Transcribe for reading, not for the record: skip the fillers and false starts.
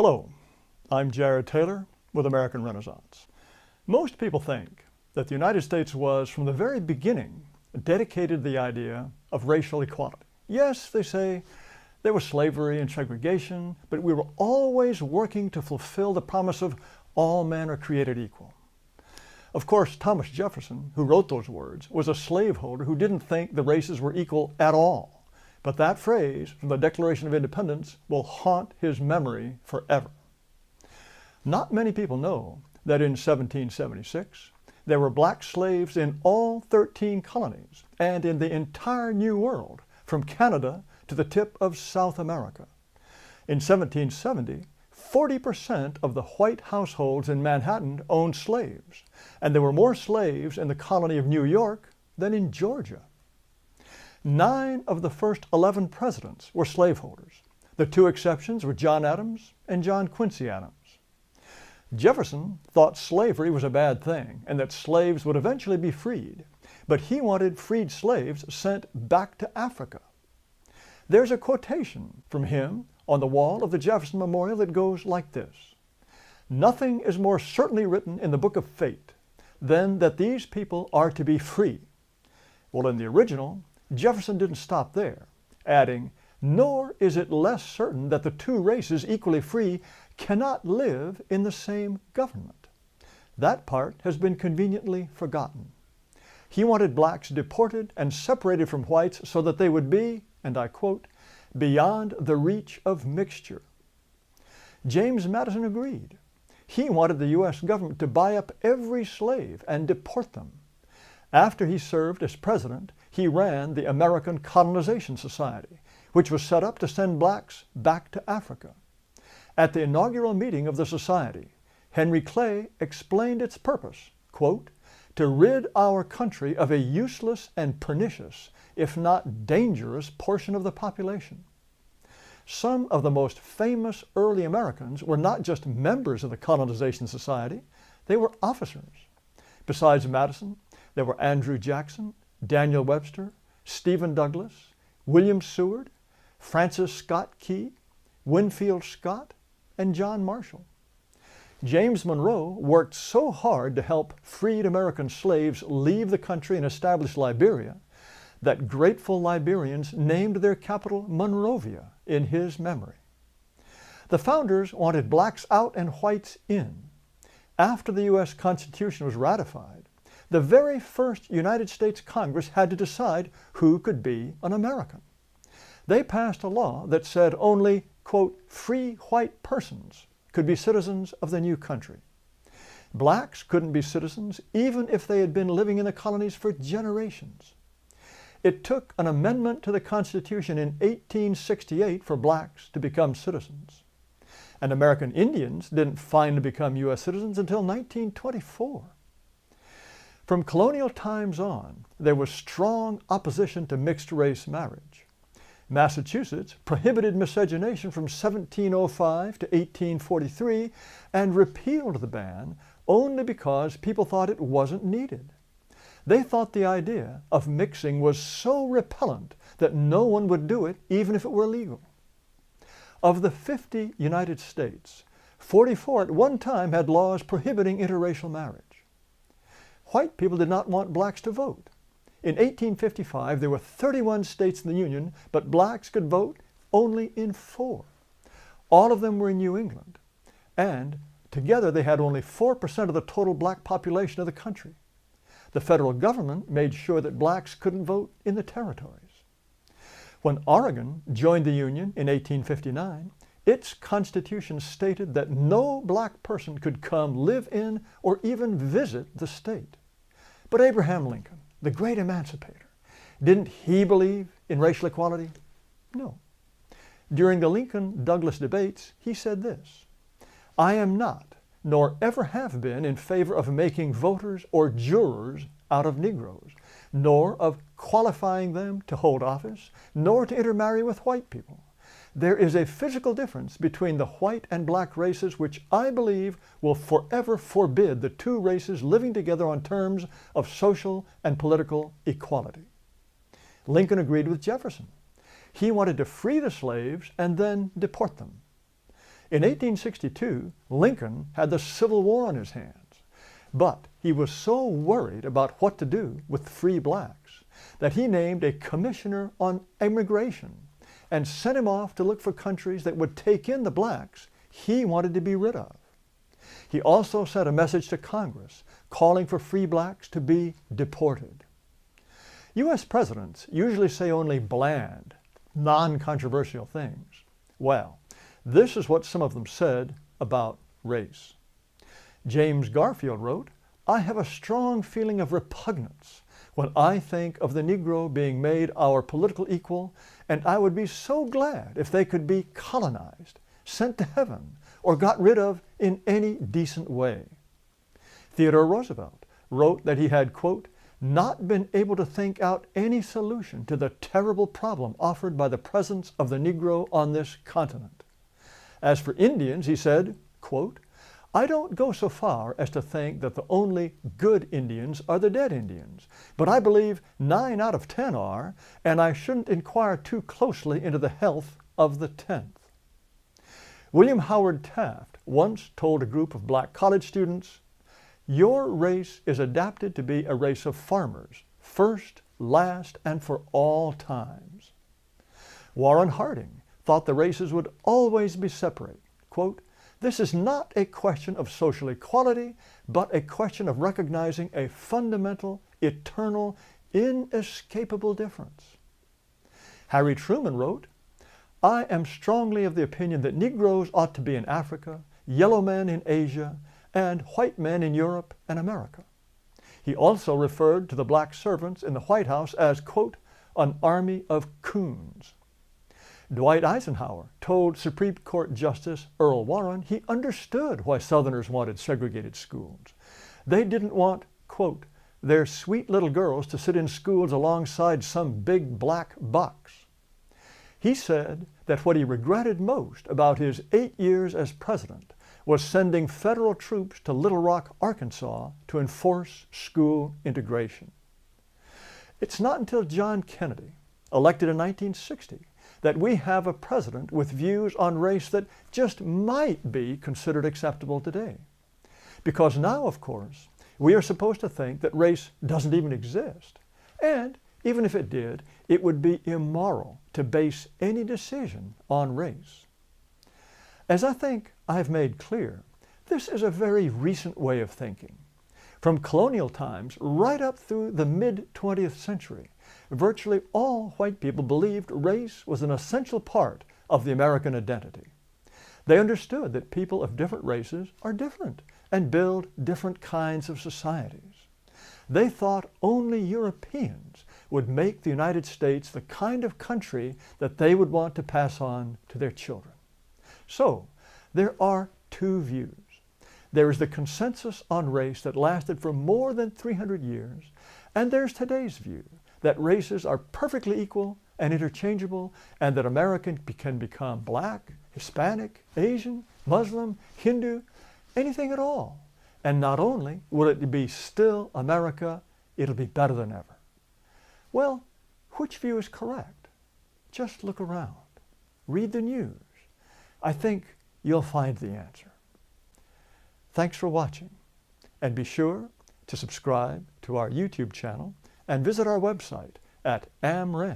Hello, I'm Jared Taylor with American Renaissance. Most people think that the United States was, from the very beginning, dedicated to the idea of racial equality. Yes, they say there was slavery and segregation, but we were always working to fulfill the promise of all men are created equal. Of course, Thomas Jefferson, who wrote those words, was a slaveholder who didn't think the races were equal at all. But that phrase from the Declaration of Independence will haunt his memory forever. Not many people know that in 1776, there were black slaves in all 13 colonies and in the entire New World, from Canada to the tip of South America. In 1770, 40% of the white households in Manhattan owned slaves, and there were more slaves in the colony of New York than in Georgia. 9 of the first 11 presidents were slaveholders. The 2 exceptions were John Adams and John Quincy Adams. Jefferson thought slavery was a bad thing and that slaves would eventually be freed, but he wanted freed slaves sent back to Africa. There's a quotation from him on the wall of the Jefferson Memorial that goes like this: "Nothing is more certainly written in the book of fate than that these people are to be free." Well, in the original, Jefferson didn't stop there, adding, "Nor is it less certain that the 2 races equally free cannot live in the same government." That part has been conveniently forgotten. He wanted blacks deported and separated from whites so that they would be, and I quote, "beyond the reach of mixture." James Madison agreed. He wanted the U.S. government to buy up every slave and deport them. After he served as president, he ran the American Colonization Society, which was set up to send blacks back to Africa. At the inaugural meeting of the society, Henry Clay explained its purpose, quote, "to rid our country of a useless and pernicious, if not dangerous, portion of the population." Some of the most famous early Americans were not just members of the Colonization Society, they were officers. Besides Madison, there were Andrew Jackson, Daniel Webster, Stephen Douglas, William Seward, Francis Scott Key, Winfield Scott, and John Marshall. James Monroe worked so hard to help freed American slaves leave the country and establish Liberia that grateful Liberians named their capital Monrovia in his memory. The founders wanted blacks out and whites in. After the U.S. Constitution was ratified, the very first United States Congress had to decide who could be an American. They passed a law that said only, quote, "free white persons" could be citizens of the new country. Blacks couldn't be citizens even if they had been living in the colonies for generations. It took an amendment to the Constitution in 1868 for blacks to become citizens. And American Indians didn't finally become U.S. citizens until 1924. From colonial times on, there was strong opposition to mixed-race marriage. Massachusetts prohibited miscegenation from 1705 to 1843 and repealed the ban only because people thought it wasn't needed. They thought the idea of mixing was so repellent that no one would do it even if it were legal. Of the 50 United States, 44 at one time had laws prohibiting interracial marriage. White people did not want blacks to vote. In 1855, there were 31 states in the Union, but blacks could vote only in 4. All of them were in New England, and together they had only 4% of the total black population of the country. The federal government made sure that blacks couldn't vote in the territories. When Oregon joined the Union in 1859, its constitution stated that no black person could come live in or even visit the state. But Abraham Lincoln, the great emancipator, didn't he believe in racial equality? No. During the Lincoln-Douglas debates, he said this: "I am not, nor ever have been, in favor of making voters or jurors out of Negroes, nor of qualifying them to hold office, nor to intermarry with white people. There is a physical difference between the white and black races which I believe will forever forbid the 2 races living together on terms of social and political equality." Lincoln agreed with Jefferson. He wanted to free the slaves and then deport them. In 1862, Lincoln had the Civil War on his hands, but he was so worried about what to do with free blacks that he named a commissioner on immigration and sent him off to look for countries that would take in the blacks he wanted to be rid of. He also sent a message to Congress calling for free blacks to be deported. U.S. presidents usually say only bland, non-controversial things. Well, this is what some of them said about race. James Garfield wrote, "I have a strong feeling of repugnance when I think of the Negro being made our political equal, and I would be so glad if they could be colonized, sent to heaven, or got rid of in any decent way." Theodore Roosevelt wrote that he had, quote, "not been able to think out any solution to the terrible problem offered by the presence of the Negro on this continent." As for Indians, he said, quote, "I don't go so far as to think that the only good Indians are the dead Indians, but I believe 9 out of 10 are, and I shouldn't inquire too closely into the health of the 10th. William Howard Taft once told a group of black college students, "Your race is adapted to be a race of farmers, first, last, and for all times." Warren Harding thought the races would always be separate. Quote, "This is not a question of social equality, but a question of recognizing a fundamental, eternal, inescapable difference." Harry Truman wrote, "I am strongly of the opinion that Negroes ought to be in Africa, yellow men in Asia, and white men in Europe and America." He also referred to the black servants in the White House as, quote, "an army of coons." Dwight Eisenhower told Supreme Court Justice Earl Warren he understood why Southerners wanted segregated schools. They didn't want, quote, "their sweet little girls to sit in schools alongside some big black bucks." He said that what he regretted most about his 8 years as president was sending federal troops to Little Rock, Arkansas to enforce school integration. It's not until John Kennedy, elected in 1960, that we have a president with views on race that just might be considered acceptable today. Because now, of course, we are supposed to think that race doesn't even exist. And even if it did, it would be immoral to base any decision on race. As I think I've made clear, this is a very recent way of thinking. From colonial times right up through the mid-20th century, virtually all white people believed race was an essential part of the American identity. They understood that people of different races are different and build different kinds of societies. They thought only Europeans would make the United States the kind of country that they would want to pass on to their children. So, there are two views. There is the consensus on race that lasted for more than 300 years, and there's today's view that races are perfectly equal and interchangeable, and that American can become black, Hispanic, Asian, Muslim, Hindu, anything at all. And not only will it be still America, it'll be better than ever. Well, which view is correct? Just look around. Read the news. I think you'll find the answer. Thanks for watching, and be sure to subscribe to our YouTube channel and visit our website at amren.com.